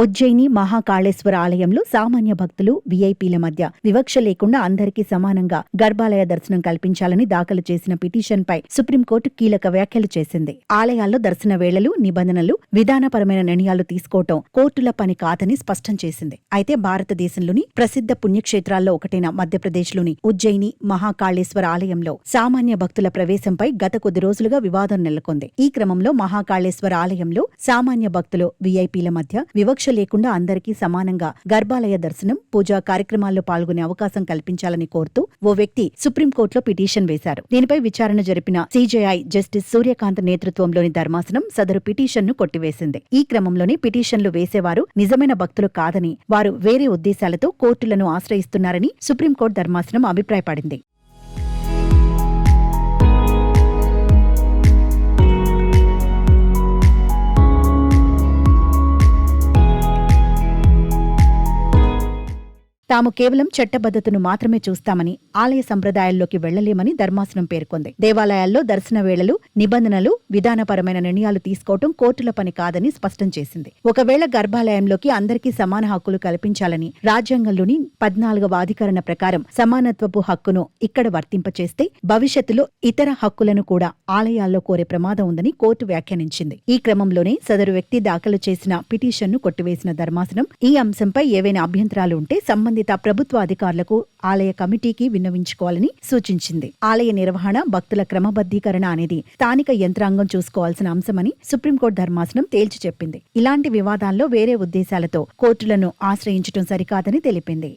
ఉజ్జయిని మహాకాళేశ్వర ఆలయంలో సామాన్య భక్తులు వీఐపీల మధ్య వివక్ష లేకుండా అందరికీ సమానంగా గర్భాలయ దర్శనం కల్పించాలని దాఖలు చేసిన పిటిషన్పై సుప్రీంకోర్టు కీలక వ్యాఖ్యలు చేసింది. ఆలయాల్లో దర్శన వేళలు, నిబంధనలు, విధానపరమైన నిర్ణయాలు తీసుకోవటం కోర్టుల పని కాదని స్పష్టం చేసింది. అయితే భారతదేశంలోని ప్రసిద్ధ పుణ్యక్షేత్రాల్లో ఒకటైన మధ్యప్రదేశ్లోని ఉజ్జయిని మహాకాళేశ్వర ఆలయంలో సామాన్య భక్తుల ప్రవేశంపై గత కొద్ది రోజులుగా వివాదం నెలకొంది. ఈ క్రమంలో మహాకాళేశ్వర ఆలయంలో సామాన్య భక్తులు వీఐపీల మధ్య వివక్ష లేకుండా అందరికీ సమానంగా గర్భాలయ దర్శనం, పూజా కార్యక్రమాల్లో పాల్గొనే అవకాశం కల్పించాలని కోరుతూ ఓ వ్యక్తి సుప్రీంకోర్టులో పిటిషన్ వేశారు. దీనిపై విచారణ జరిపిన సిజేఐ జస్టిస్ సూర్యకాంత్ నేతృత్వంలోని ధర్మాసనం సదరు పిటిషన్ను కొట్టివేసింది. ఈ క్రమంలోనే పిటిషన్లు వేసేవారు నిజమైన భక్తులు కాదని, వారు వేరే ఉద్దేశాలతో కోర్టులను ఆశ్రయిస్తున్నారని సుప్రీంకోర్టు ధర్మాసనం అభిప్రాయపడింది. తాము కేవలం చట్టబద్ధతను మాత్రమే చూస్తామని, ఆలయ సంప్రదాయాల్లోకి వెళ్లలేమని ధర్మాసనం పేర్కొంది. దేవాలయాల్లో దర్శన వేళలు, నిబంధనలు, విధానపరమైన నిర్ణయాలు తీసుకోవటం కోర్టుల పని కాదని స్పష్టం చేసింది. ఒకవేళ గర్భాలయంలోకి అందరికీ సమాన హక్కులు కల్పించాలని రాజ్యాంగంలోని 14వ అధికరణ ప్రకారం సమానత్వపు హక్కును ఇక్కడ వర్తింపచేస్తే భవిష్యత్తులో ఇతర హక్కులను కూడా ఆలయాల్లో కోరే ప్రమాదం ఉందని కోర్టు వ్యాఖ్యానించింది. ఈ క్రమంలోనే సదరు వ్యక్తి దాఖలు చేసిన పిటిషన్ను కొట్టివేసిన ధర్మాసనం ఈ అంశంపై ఏవైనా అభ్యంతరాలు ఉంటే సంబంధిత ప్రభుత్వ అధికారులకు, ఆలయ కమిటీకి విన్నవించుకోవాలని సూచించింది. ఆలయ నిర్వహణ, భక్తుల క్రమబద్ధీకరణ అనేది స్థానిక యంత్రాంగం చూసుకోవాల్సిన అంశమని సుప్రీంకోర్టు ధర్మాసనం తేల్చి చెప్పింది. ఇలాంటి వివాదాల్లో వేరే ఉద్దేశాలతో కోర్టులను ఆశ్రయించడం సరికాదని తెలిపింది.